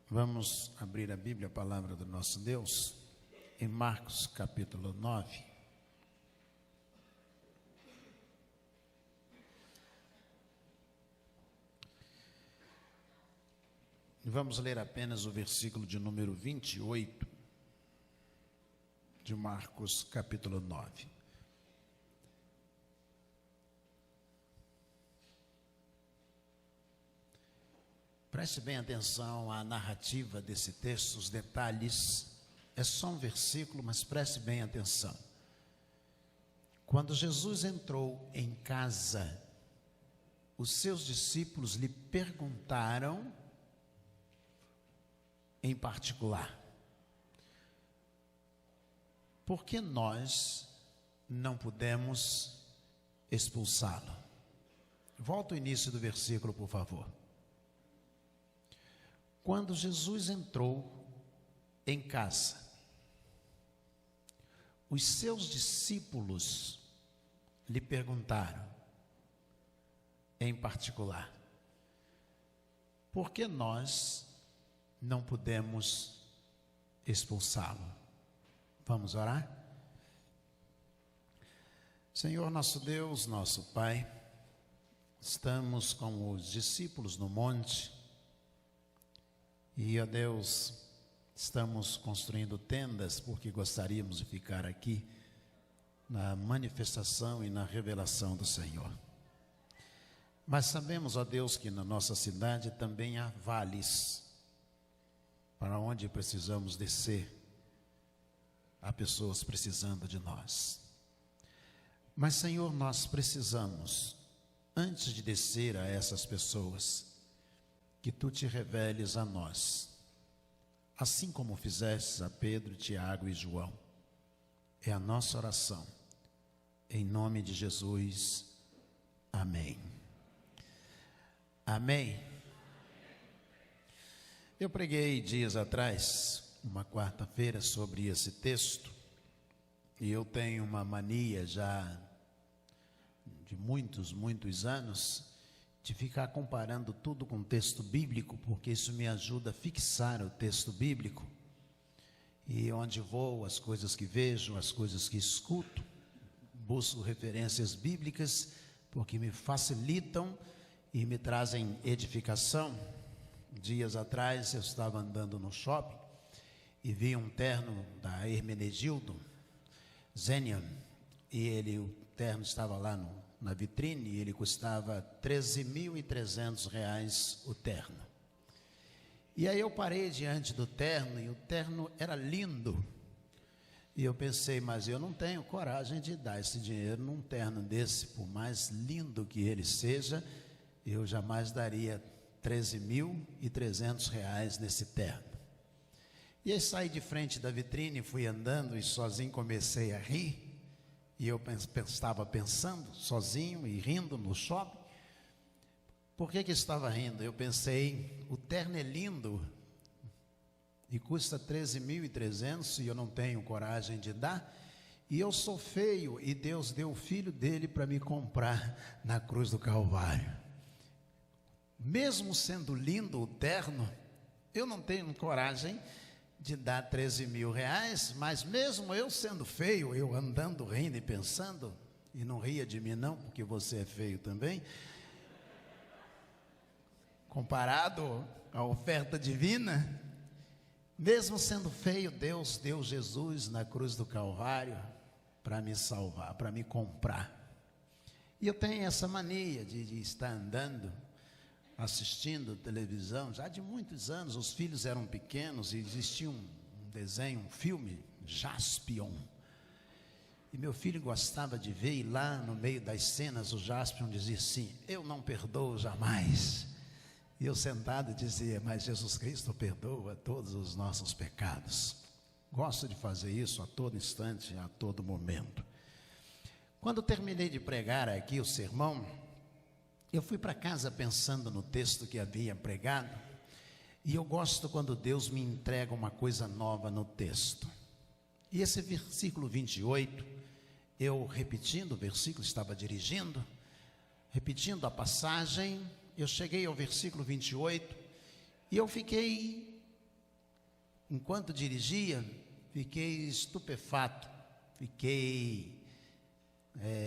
Vamos abrir a Bíblia, a palavra do nosso Deus, em Marcos capítulo 9. Vamos ler apenas o versículo de número 28 de Marcos capítulo 9. Preste bem atenção à narrativa desse texto, os detalhes. É só um versículo, mas preste bem atenção. Quando Jesus entrou em casa, os seus discípulos lhe perguntaram, em particular, por que nós não pudemos expulsá-lo? Volta ao início do versículo, por favor. Quando Jesus entrou em casa, os seus discípulos lhe perguntaram, em particular, por que nós não pudemos expulsá-lo? Vamos orar? Senhor nosso Deus, nosso Pai, estamos com os discípulos no monte e, ó Deus, estamos construindo tendas porque gostaríamos de ficar aqui na manifestação e na revelação do Senhor. Mas sabemos, ó Deus, que na nossa cidade também há vales para onde precisamos descer. Há pessoas precisando de nós. Mas, Senhor, nós precisamos, antes de descer a essas pessoas, que Tu te reveles a nós, assim como fizestes a Pedro, Tiago e João. É a nossa oração, em nome de Jesus, amém. Amém. Eu preguei dias atrás, uma quarta-feira, sobre esse texto, e eu tenho uma mania já de muitos anos, de ficar comparando tudo com o texto bíblico, porque isso me ajuda a fixar o texto bíblico. E onde vou, as coisas que vejo, as coisas que escuto, busco referências bíblicas, porque me facilitam e me trazem edificação. Dias atrás eu estava andando no shopping e vi um terno da Hermenegildo Zenion, e o terno estava lá na vitrine, e ele custava R$13.300 o terno. E aí eu parei diante do terno, e o terno era lindo, e eu pensei, mas eu não tenho coragem de dar esse dinheiro num terno desse, por mais lindo que ele seja, eu jamais daria R$13.300 nesse terno. E aí saí de frente da vitrine, fui andando e sozinho comecei a rir. E eu estava pensando, sozinho e rindo no shopping. Por que estava rindo? Eu pensei, o terno é lindo e custa R$13.300 e eu não tenho coragem de dar. E eu sou feio e Deus deu o Filho dele para me comprar na cruz do Calvário. Mesmo sendo lindo o terno, eu não tenho coragem de dar R$13.000, mas mesmo eu sendo feio, eu andando, rindo e pensando, e não ria de mim não, porque você é feio também, comparado à oferta divina, mesmo sendo feio, Deus deu Jesus na cruz do Calvário para me salvar, para me comprar. E eu tenho essa mania de estar andando, assistindo televisão, já de muitos anos. Os filhos eram pequenos e existia um desenho, um filme, Jaspion. E meu filho gostava de ver, e lá no meio das cenas o Jaspion dizia assim, eu não perdoo jamais. E eu sentado dizia, mas Jesus Cristo perdoa todos os nossos pecados. Gosto de fazer isso a todo instante, a todo momento. Quando terminei de pregar aqui o sermão, eu fui para casa pensando no texto que havia pregado, e eu gosto quando Deus me entrega uma coisa nova no texto. E esse versículo 28, eu repetindo o versículo, estava dirigindo, repetindo a passagem, eu cheguei ao versículo 28, e eu fiquei enquanto dirigia, fiquei estupefato,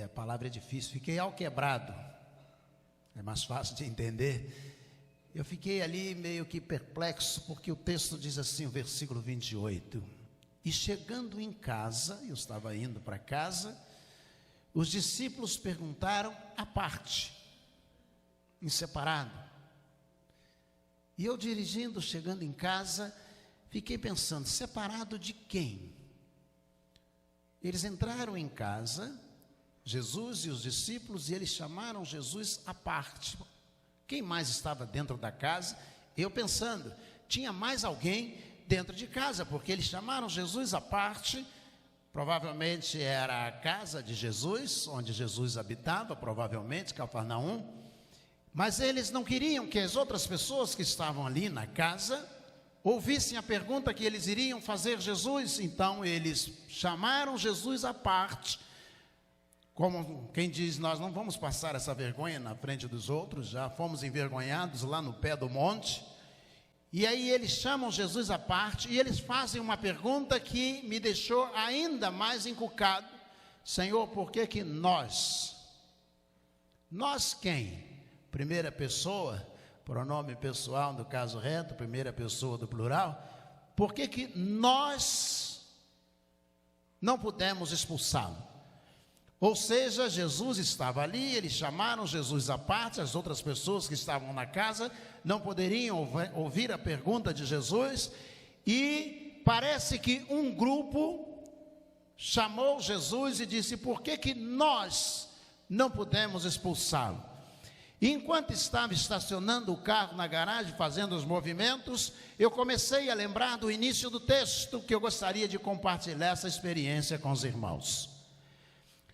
a palavra é difícil, fiquei alquebrado, é mais fácil de entender. Eu fiquei ali meio que perplexo, porque o texto diz assim, o versículo 28, e chegando em casa, eu estava indo para casa, os discípulos perguntaram à parte, em separado, e eu dirigindo, chegando em casa, fiquei pensando, separado de quem? Eles entraram em casa, Jesus e os discípulos, e eles chamaram Jesus à parte. Quem mais estava dentro da casa? Eu pensando, tinha mais alguém dentro de casa, porque eles chamaram Jesus à parte, provavelmente era a casa de Jesus, onde Jesus habitava, provavelmente, Cafarnaum, mas eles não queriam que as outras pessoas que estavam ali na casa ouvissem a pergunta que eles iriam fazer Jesus, então eles chamaram Jesus à parte, como quem diz, nós não vamos passar essa vergonha na frente dos outros, já fomos envergonhados lá no pé do monte, e aí eles chamam Jesus à parte, e eles fazem uma pergunta que me deixou ainda mais encucado, Senhor, por que que nós quem? Primeira pessoa, pronome pessoal, no caso reto, primeira pessoa do plural, por que que nós não pudemos expulsá-lo? Ou seja, Jesus estava ali, eles chamaram Jesus à parte, as outras pessoas que estavam na casa não poderiam ouvir a pergunta de Jesus, e parece que um grupo chamou Jesus e disse, por que que nós não pudemos expulsá-lo? E enquanto estava estacionando o carro na garagem, fazendo os movimentos, eu comecei a lembrar do início do texto, que eu gostaria de compartilhar essa experiência com os irmãos.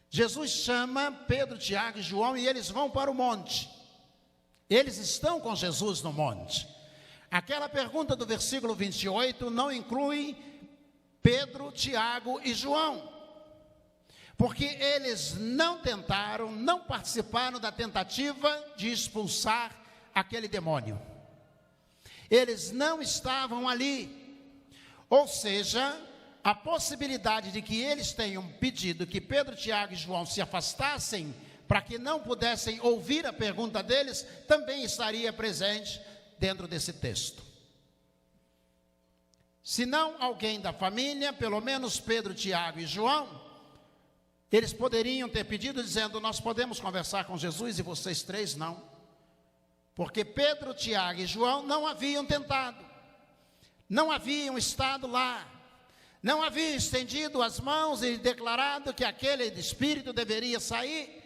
Jesus chama Pedro, Tiago e João e eles vão para o monte. Eles estão com Jesus no monte. Aquela pergunta do versículo 28 não inclui Pedro, Tiago e João, porque eles não tentaram, não participaram da tentativa de expulsar aquele demônio. Eles não estavam ali. Ou seja, a possibilidade de que eles tenham pedido que Pedro, Tiago e João se afastassem para que não pudessem ouvir a pergunta deles, também estaria presente dentro desse texto. Se não alguém da família, pelo menos Pedro, Tiago e João, eles poderiam ter pedido dizendo, nós podemos conversar com Jesus e vocês três não. Porque Pedro, Tiago e João não haviam tentado, não haviam estado lá, não haviam estendido as mãos e declarado que aquele espírito deveria sair.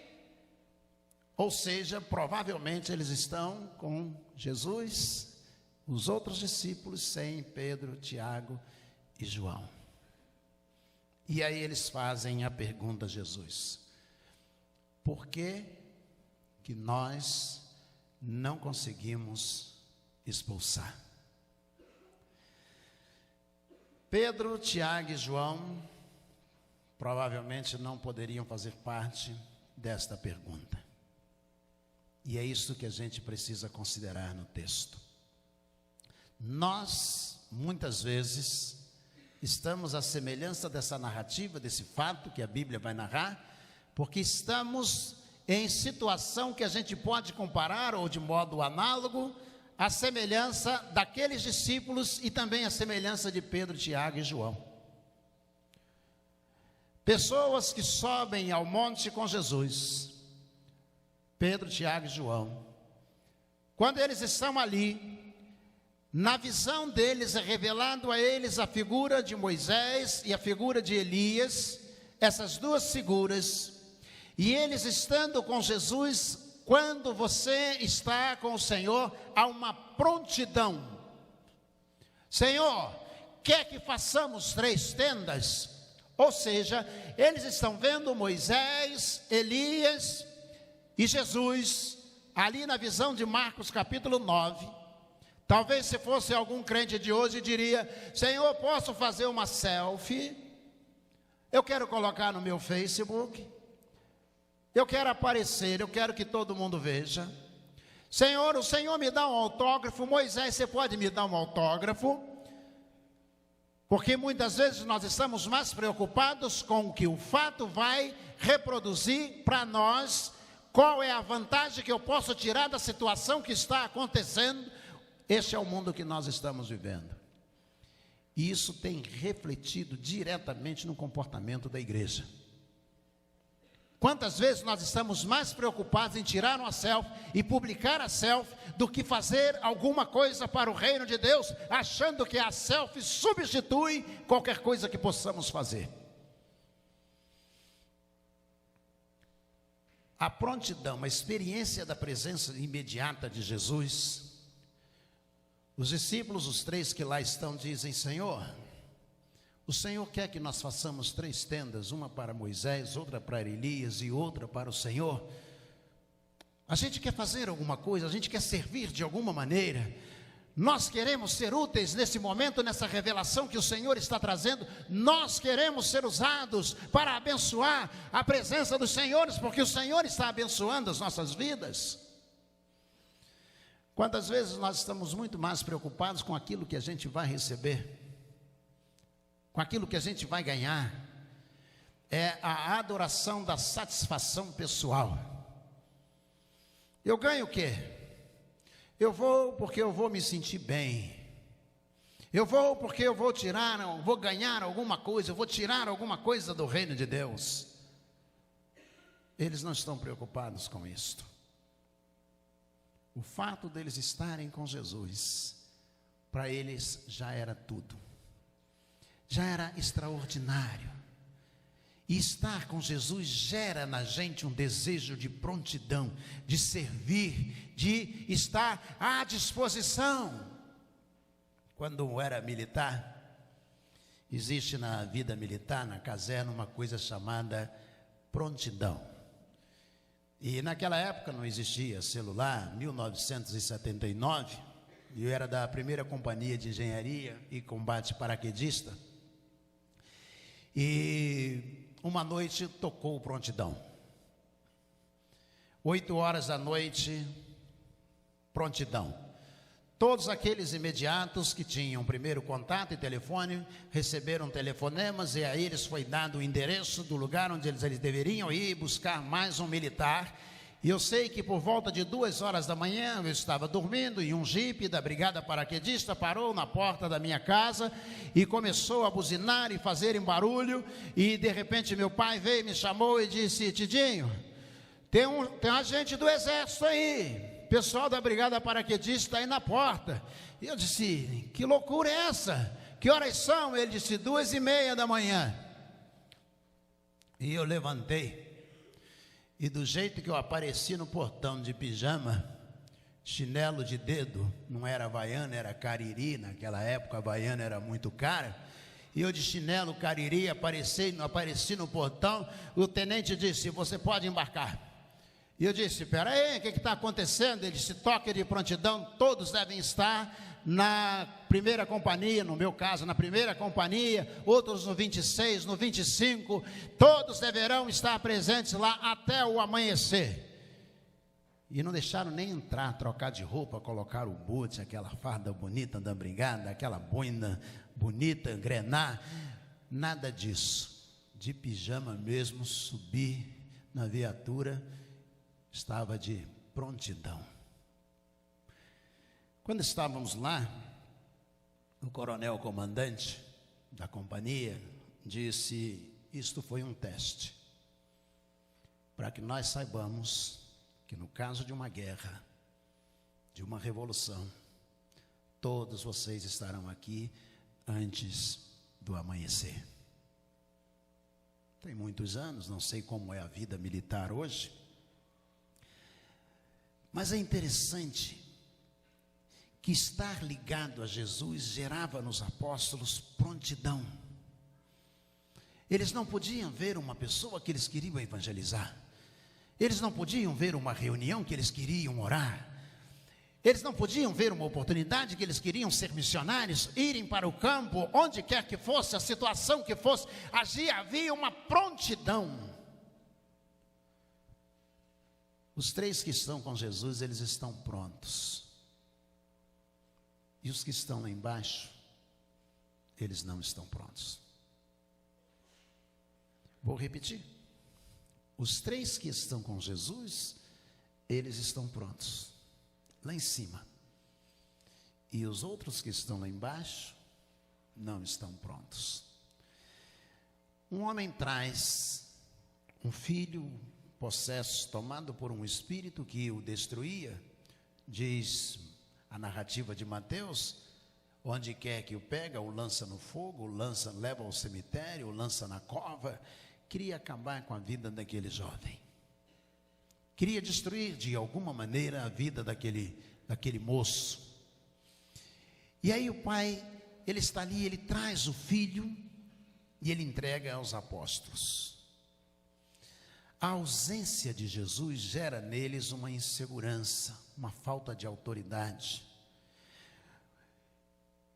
Ou seja, provavelmente eles estão com Jesus, os outros discípulos, sem Pedro, Tiago e João. E aí eles fazem a pergunta a Jesus, por que que nós não conseguimos expulsar? Pedro, Tiago e João provavelmente não poderiam fazer parte desta pergunta. E é isso que a gente precisa considerar no texto. Nós, muitas vezes, estamos à semelhança dessa narrativa, desse fato que a Bíblia vai narrar, porque estamos em situação que a gente pode comparar, ou de modo análogo, a semelhança daqueles discípulos e também a semelhança de Pedro, Tiago e João. Pessoas que sobem ao monte com Jesus, Pedro, Tiago e João. Quando eles estão ali, na visão deles é revelado a eles a figura de Moisés e a figura de Elias, essas duas figuras, e eles estando com Jesus. Quando você está com o Senhor, há uma prontidão. Senhor, quer que façamos 3 tendas? Ou seja, eles estão vendo Moisés, Elias e Jesus, ali na visão de Marcos capítulo 9. Talvez se fosse algum crente de hoje diria, Senhor, posso fazer uma selfie? Eu quero colocar no meu Facebook. Eu quero aparecer, eu quero que todo mundo veja. Senhor, o Senhor me dá um autógrafo. Moisés, você pode me dar um autógrafo? Porque muitas vezes nós estamos mais preocupados com o que o fato vai reproduzir para nós, qual é a vantagem que eu posso tirar da situação que está acontecendo. Este é o mundo que nós estamos vivendo. E isso tem refletido diretamente no comportamento da igreja. Quantas vezes nós estamos mais preocupados em tirar uma selfie e publicar a selfie do que fazer alguma coisa para o reino de Deus, achando que a selfie substitui qualquer coisa que possamos fazer. A prontidão, a experiência da presença imediata de Jesus. Os discípulos, os 3 que lá estão, dizem: Senhor, o Senhor quer que nós façamos 3 tendas, uma para Moisés, outra para Elias e outra para o Senhor. A gente quer fazer alguma coisa, a gente quer servir de alguma maneira. Nós queremos ser úteis nesse momento, nessa revelação que o Senhor está trazendo. Nós queremos ser usados para abençoar a presença dos senhores, porque o Senhor está abençoando as nossas vidas. Quantas vezes nós estamos muito mais preocupados com aquilo que a gente vai receber, com aquilo que a gente vai ganhar. É a adoração da satisfação pessoal. Eu ganho o quê? Eu vou porque eu vou me sentir bem. Eu vou porque eu vou vou ganhar alguma coisa, eu vou tirar alguma coisa do reino de Deus. Eles não estão preocupados com isto. O fato deles estarem com Jesus, para eles já era tudo. Já era extraordinário. E estar com Jesus gera na gente um desejo de prontidão, de servir, de estar à disposição. Quando eu era militar, existe na vida militar, na caserna, uma coisa chamada prontidão. E naquela época não existia celular, 1979, e eu era da primeira companhia de engenharia e combate paraquedista. E uma noite tocou o prontidão. 8h da noite, prontidão. Todos aqueles imediatos que tinham primeiro contato e telefone, receberam telefonemas, e a eles foi dado o endereço do lugar onde eles deveriam ir buscar mais um militar. E eu sei que por volta de 2h da manhã, eu estava dormindo e um jipe da brigada paraquedista parou na porta da minha casa e começou a buzinar e fazer barulho. E de repente meu pai veio, me chamou e disse: Tidinho, tem um agente do exército aí, pessoal da brigada paraquedista aí na porta. E eu disse: que loucura é essa? Que horas são? Ele disse: 2h30 da manhã. E eu levantei. E do jeito que eu apareci no portão de pijama, chinelo de dedo, não era havaiana, era cariri. Naquela época a havaiana era muito cara. E eu de chinelo, cariri, apareci no portão. O tenente disse: você pode embarcar. E eu disse: espera aí, o que está acontecendo? Ele disse: toque de prontidão, todos devem estar na primeira companhia, no meu caso, na primeira companhia, outros no 26, no 25, todos deverão estar presentes lá até o amanhecer. E não deixaram nem entrar, trocar de roupa, colocar o boot, aquela farda bonita da brigada, aquela boina bonita, grenar, nada disso. De pijama mesmo, subi na viatura, estava de prontidão. Quando estávamos lá, o coronel comandante da companhia disse: isto foi um teste, para que nós saibamos que no caso de uma guerra, de uma revolução, todos vocês estarão aqui antes do amanhecer. Tem muitos anos, não sei como é a vida militar hoje, mas é interessante que estar ligado a Jesus gerava nos apóstolos prontidão. Eles não podiam ver uma pessoa que eles queriam evangelizar. Eles não podiam ver uma reunião que eles queriam orar. Eles não podiam ver uma oportunidade que eles queriam ser missionários, irem para o campo, onde quer que fosse, a situação que fosse. Havia uma prontidão. Os 3 que estão com Jesus, eles estão prontos. E os que estão lá embaixo, eles não estão prontos. Vou repetir. Os 3 que estão com Jesus, eles estão prontos, lá em cima. E os outros que estão lá embaixo, não estão prontos. Um homem traz um filho possesso, tomado por um espírito que o destruía, diz a narrativa de Mateus, onde quer que o pega, o lança no fogo, o leva ao cemitério, o lança na cova. Queria acabar com a vida daquele jovem. Queria destruir de alguma maneira a vida daquele moço. E aí o pai, ele está ali, ele traz o filho e ele entrega aos apóstolos. A ausência de Jesus gera neles uma insegurança, uma falta de autoridade.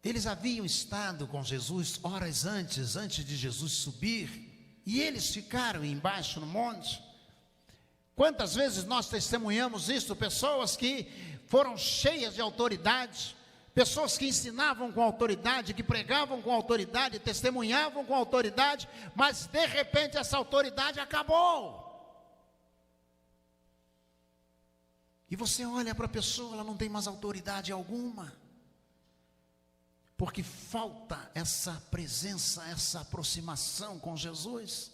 Eles haviam estado com Jesus horas antes de Jesus subir, e eles ficaram embaixo no monte. Quantas vezes nós testemunhamos isso? Pessoas que foram cheias de autoridade, pessoas que ensinavam com autoridade, que pregavam com autoridade, testemunhavam com autoridade, mas de repente essa autoridade acabou. E você olha para a pessoa, ela não tem mais autoridade alguma, porque falta essa presença, essa aproximação com Jesus.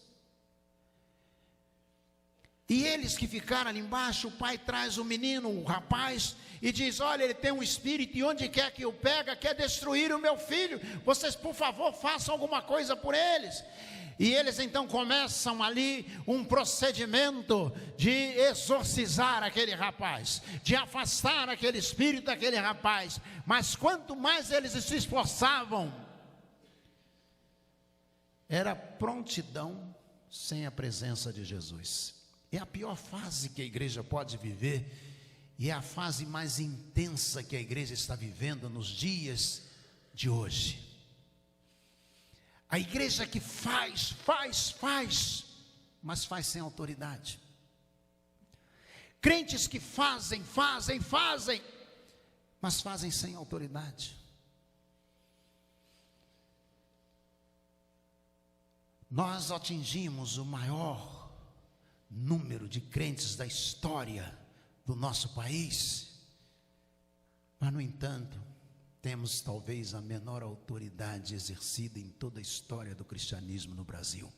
E eles que ficaram ali embaixo, o pai traz o menino, o rapaz, e diz: olha, ele tem um espírito, e onde quer que o pega, quer destruir o meu filho. Vocês, por favor, façam alguma coisa por eles. E eles então começam ali um procedimento de exorcizar aquele rapaz, de afastar aquele espírito daquele rapaz. Mas quanto mais eles se esforçavam, era prontidão sem a presença de Jesus. É a pior fase que a igreja pode viver, e é a fase mais intensa que a igreja está vivendo nos dias de hoje. A igreja que faz, mas faz sem autoridade. Crentes que fazem, mas fazem sem autoridade. Nós atingimos o maior número de crentes da história do nosso país, mas no entanto, temos talvez a menor autoridade exercida em toda a história do cristianismo no Brasil.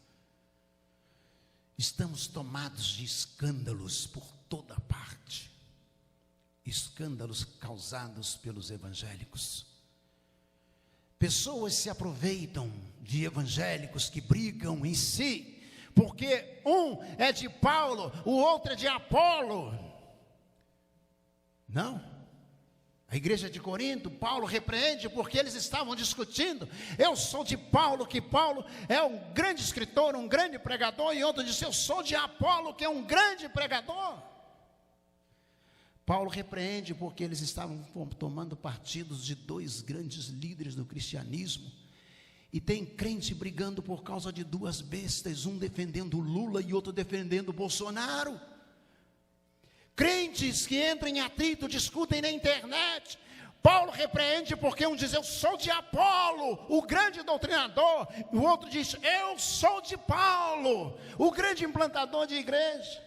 Estamos tomados de escândalos por toda parte, escândalos causados pelos evangélicos. Pessoas se aproveitam de evangélicos que brigam em si, porque um é de Paulo, o outro é de Apolo. Não. A igreja de Corinto, Paulo repreende porque eles estavam discutindo. Eu sou de Paulo, que Paulo é um grande escritor, um grande pregador. E outro disse: eu sou de Apolo, que é um grande pregador. Paulo repreende porque eles estavam tomando partidos de 2 grandes líderes do cristianismo. E tem crente brigando por causa de 2 bestas, um defendendo Lula e outro defendendo Bolsonaro. Crentes que entram em atrito, discutem na internet. Paulo repreende porque um diz: eu sou de Apolo, o grande doutrinador. E o outro diz: eu sou de Paulo, o grande implantador de igreja.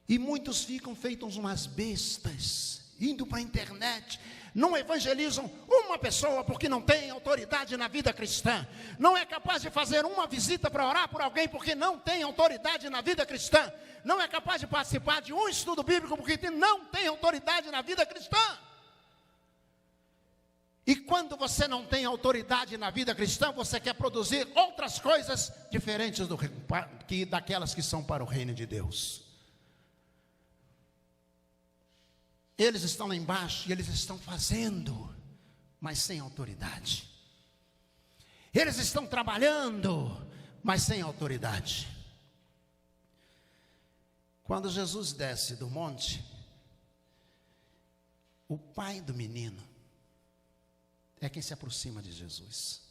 E muitos ficam feitos umas bestas, indo para a internet, não evangelizam uma pessoa porque não tem autoridade na vida cristã. Não é capaz de fazer uma visita para orar por alguém porque não tem autoridade na vida cristã. Não é capaz de participar de um estudo bíblico porque não tem autoridade na vida cristã. E quando você não tem autoridade na vida cristã, você quer produzir outras coisas diferentes daquelas que são para o reino de Deus. Eles estão lá embaixo e eles estão fazendo, mas sem autoridade. Eles estão trabalhando, mas sem autoridade. Quando Jesus desce do monte, o pai do menino é quem se aproxima de Jesus.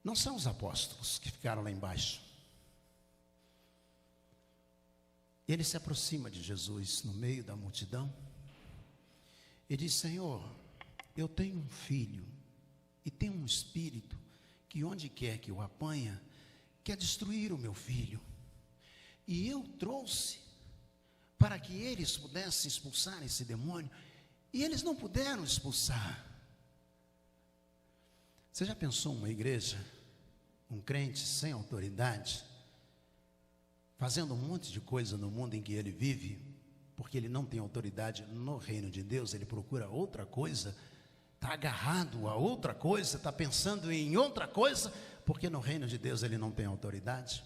Não são os apóstolos que ficaram lá embaixo. Ele se aproxima de Jesus no meio da multidão e diz: Senhor, eu tenho um filho e tem um espírito que onde quer que o apanha, quer destruir o meu filho. E eu trouxe para que eles pudessem expulsar esse demônio, e eles não puderam expulsar. Você já pensou uma igreja, um crente sem autoridade, fazendo um monte de coisa no mundo em que ele vive, porque ele não tem autoridade no reino de Deus, ele procura outra coisa, está agarrado a outra coisa, está pensando em outra coisa, porque no reino de Deus ele não tem autoridade?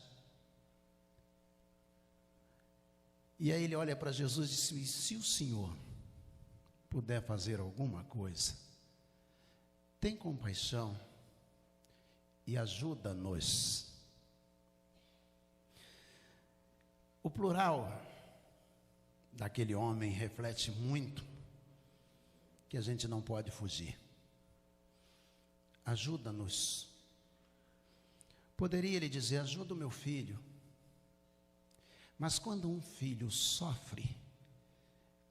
E aí ele olha para Jesus e diz: e se o Senhor puder fazer alguma coisa, tem compaixão e ajuda-nos. O plural daquele homem reflete muito que a gente não pode fugir. Ajuda-nos. Poderia ele dizer: ajuda o meu filho. Mas quando um filho sofre,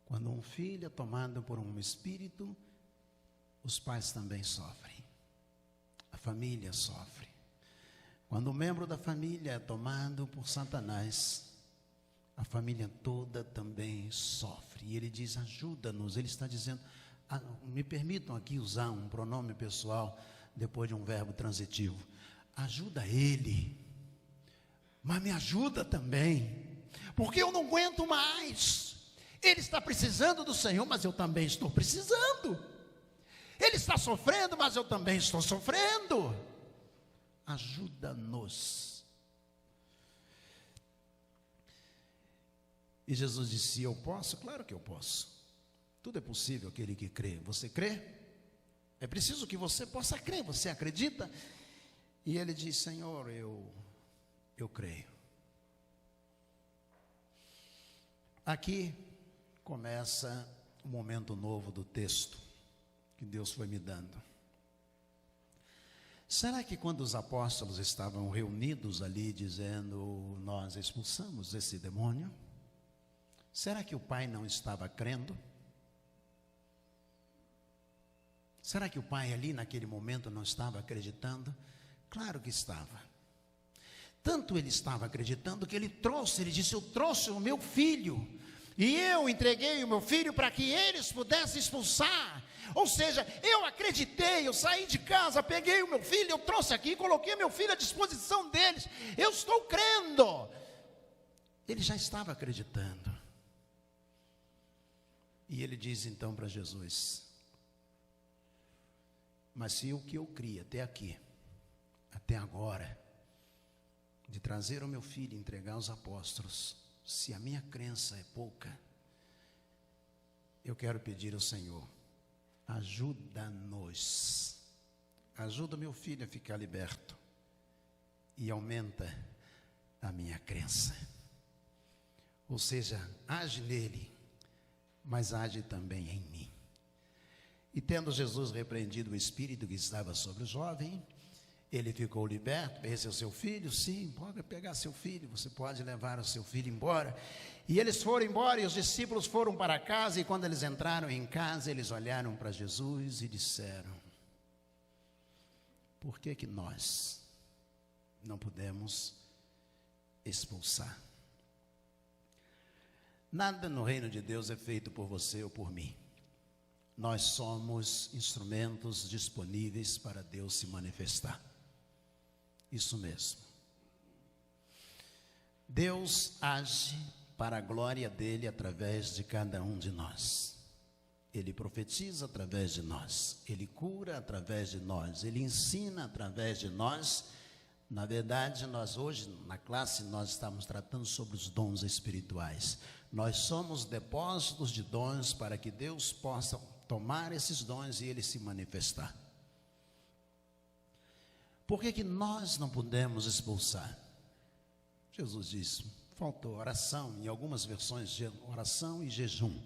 quando um filho é tomado por um espírito, os pais também sofrem. A família sofre. Quando um membro da família é tomado por Satanás, a família toda também sofre. E ele diz: ajuda-nos. Ele está dizendo, me permitam aqui usar um pronome pessoal depois de um verbo transitivo. Ajuda ele, mas me ajuda também, porque eu não aguento mais. Ele está precisando do Senhor, mas eu também estou precisando. Ele está sofrendo, mas eu também estou sofrendo. Ajuda-nos. E Jesus disse: eu posso? Claro que eu posso. Tudo é possível aquele que crê. Você crê? É preciso que você possa crer. Você acredita? E ele diz: Senhor, eu creio. Aqui começa um momento novo do texto que Deus foi me dando. Será que quando os apóstolos estavam reunidos ali dizendo: nós expulsamos esse demônio, será que o pai não estava crendo? Será que o pai ali naquele momento não estava acreditando? Claro que estava. Tanto ele estava acreditando que ele disse: eu trouxe o meu filho, e eu entreguei o meu filho para que eles pudessem expulsar. Ou seja, eu acreditei, eu saí de casa, peguei o meu filho, eu trouxe aqui, coloquei meu filho à disposição deles, eu estou crendo. Ele já estava acreditando. E ele diz então para Jesus: mas se o que eu criei até aqui, até agora, de trazer o meu filho e entregar aos apóstolos, se a minha crença é pouca, eu quero pedir ao Senhor: ajuda-nos, ajuda o meu filho a ficar liberto e aumenta a minha crença. Ou seja, age nele, mas age também em mim. E tendo Jesus repreendido o espírito que estava sobre o jovem, ele ficou liberto. Esse é o seu filho? Sim, pode pegar seu filho, você pode levar o seu filho embora. E eles foram embora e os discípulos foram para casa, e quando eles entraram em casa, eles olharam para Jesus e disseram: por que que nós não pudemos expulsar? Nada no reino de Deus é feito por você ou por mim. Nós somos instrumentos disponíveis para Deus se manifestar. Isso mesmo. Deus age para a glória dele através de cada um de nós. Ele profetiza através de nós. Ele cura através de nós. Ele ensina através de nós. Na verdade, nós hoje, na classe, nós estamos tratando sobre os dons espirituais. Nós somos depósitos de dons para que Deus possa tomar esses dons e ele se manifestar. Por que que nós não podemos expulsar? Jesus disse: faltou oração. Em algumas versões, oração e jejum.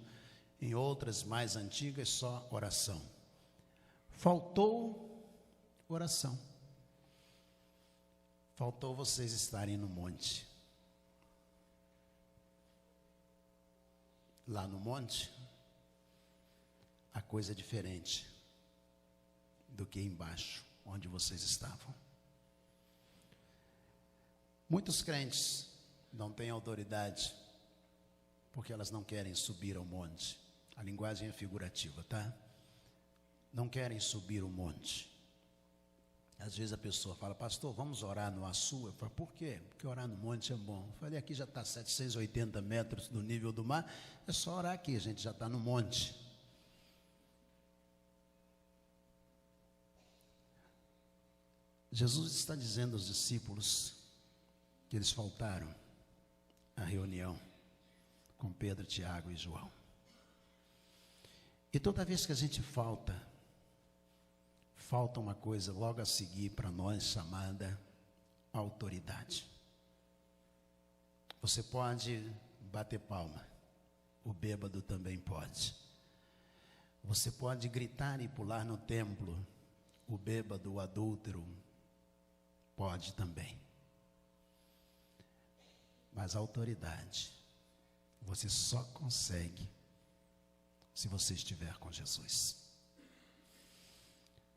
Em outras mais antigas, só oração. Faltou oração. Faltou vocês estarem no monte. Lá no monte, a coisa é diferente. do que embaixo, onde vocês estavam. Muitos crentes não têm autoridade, porque elas não querem subir ao monte. A linguagem é figurativa, tá? Não querem subir o monte. Às vezes a pessoa fala, pastor, vamos orar no Açu? Eu falo, por quê? Porque orar no monte é bom. Eu falei, aqui já está 780 metros do nível do mar, é só orar aqui, a gente já está no monte. Jesus está dizendo aos discípulos que eles faltaram à reunião com Pedro, Tiago e João. E toda vez que a gente falta uma coisa logo a seguir para nós chamada autoridade. Você pode bater palma, o bêbado também pode. Você pode gritar e pular no templo, o bêbado, o adúltero, pode também. Mas a autoridade, você só consegue se você estiver com Jesus.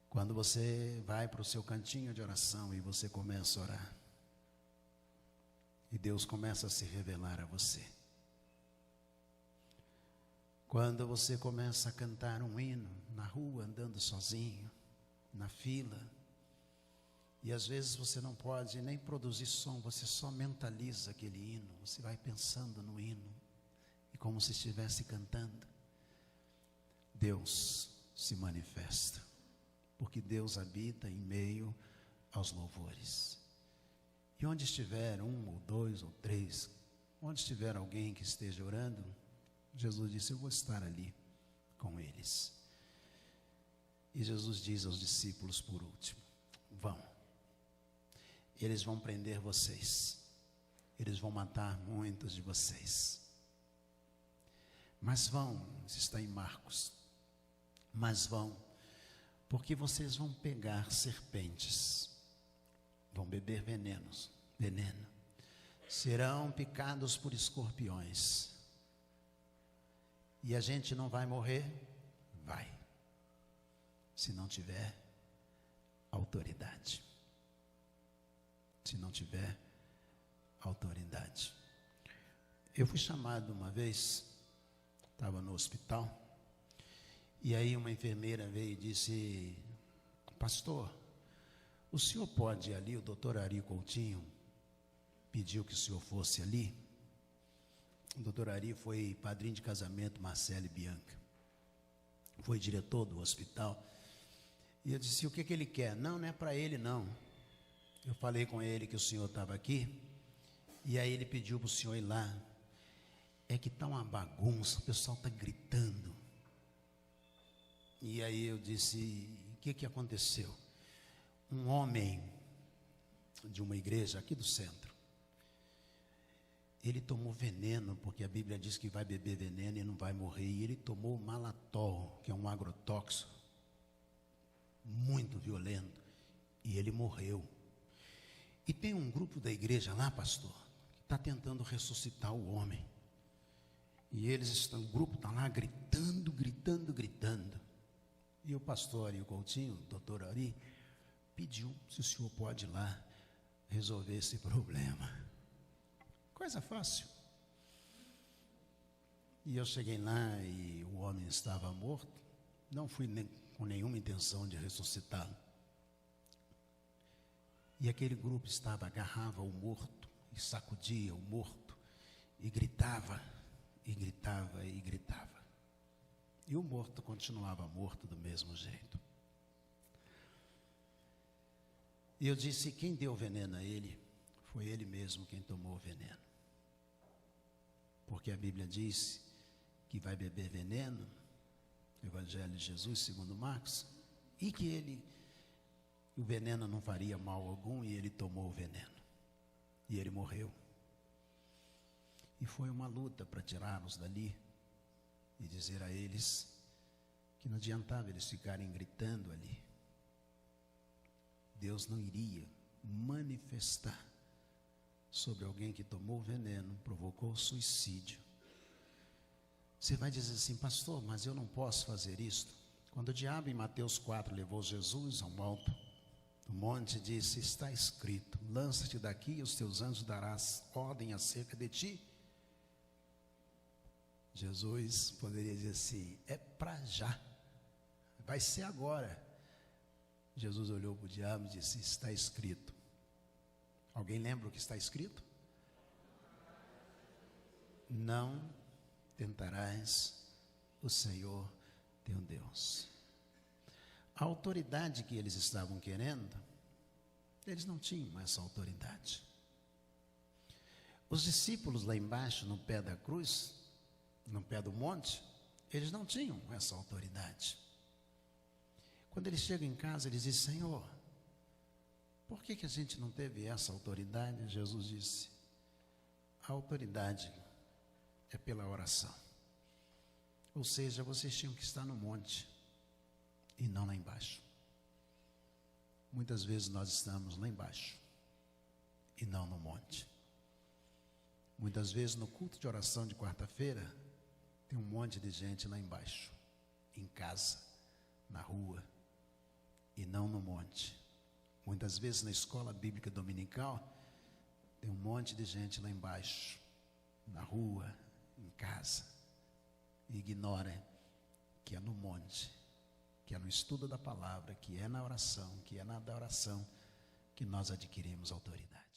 Quando você vai para o seu cantinho de oração e você começa a orar, e Deus começa a se revelar a você. Quando você começa a cantar um hino na rua, andando sozinho, na fila, e às vezes você não pode nem produzir som, você só mentaliza aquele hino, você vai pensando no hino, e como se estivesse cantando, Deus se manifesta. Porque Deus habita em meio aos louvores. E onde estiver um, ou dois, ou três, onde estiver alguém que esteja orando, Jesus disse, eu vou estar ali com eles. E Jesus diz aos discípulos por último, vão. Eles vão prender vocês. Eles vão matar muitos de vocês. Mas vão, isso está em Marcos, mas vão, porque vocês vão pegar serpentes, vão beber veneno, serão picados por escorpiões, e a gente não vai morrer? Vai, se não tiver autoridade. Se não tiver autoridade. Eu fui chamado uma vez, estava no hospital, e aí uma enfermeira veio e disse, pastor, o senhor pode ir ali, o doutor Ari Coutinho pediu que o senhor fosse ali. O doutor Ari foi padrinho de casamento Marcelo e Bianca, foi diretor do hospital, e eu disse, o que ele quer? Não é para ele não. Eu falei com ele que o senhor estava aqui, e aí ele pediu para o senhor ir lá. É que está uma bagunça, o pessoal está gritando. E aí eu disse, o que aconteceu? Um homem de uma igreja aqui do centro, ele tomou veneno, porque a Bíblia diz que vai beber veneno e não vai morrer, e ele tomou malatol, que é um agrotóxico, muito violento, e ele morreu. E tem um grupo da igreja lá, pastor, que está tentando ressuscitar o homem. E o grupo está lá gritando. E o pastor Ari Coutinho, o doutor Ari, pediu se o senhor pode ir lá resolver esse problema. Coisa fácil. E eu cheguei lá e o homem estava morto. Não fui com nenhuma intenção de ressuscitá-lo. E aquele grupo agarrava o morto, e sacudia o morto, e gritava. E o morto continuava morto do mesmo jeito. E eu disse, quem deu veneno a ele, foi ele mesmo quem tomou o veneno. Porque a Bíblia diz que vai beber veneno, Evangelho de Jesus, segundo Marcos, e que o veneno não faria mal algum, e ele tomou o veneno. E ele morreu. E foi uma luta para tirá-los dali e dizer a eles que não adiantava eles ficarem gritando ali. Deus não iria manifestar sobre alguém que tomou veneno, provocou suicídio. Você vai dizer assim, pastor, mas eu não posso fazer isto. Quando o diabo em Mateus 4 levou Jesus ao alto do monte, disse: está escrito, lança-te daqui e os teus anjos darás ordem acerca de ti. Jesus poderia dizer assim: é para já, vai ser agora. Jesus olhou para o diabo e disse: está escrito. Alguém lembra o que está escrito? Não tentarás o Senhor teu Deus. A autoridade que eles estavam querendo, eles não tinham essa autoridade. Os discípulos lá embaixo, no pé da cruz, no pé do monte, eles não tinham essa autoridade. Quando eles chegam em casa, eles dizem: Senhor, por que a gente não teve essa autoridade? Jesus disse: a autoridade é pela oração. Ou seja, vocês tinham que estar no monte e não lá embaixo. Muitas vezes nós estamos lá embaixo e não no monte. Muitas vezes no culto de oração de quarta-feira tem um monte de gente lá embaixo, em casa, na rua, e não no monte. Muitas vezes na escola bíblica dominical tem um monte de gente lá embaixo, na rua, em casa, e ignora que é no monte, que é no estudo da palavra, que é na oração, que é na adoração que nós adquirimos autoridade.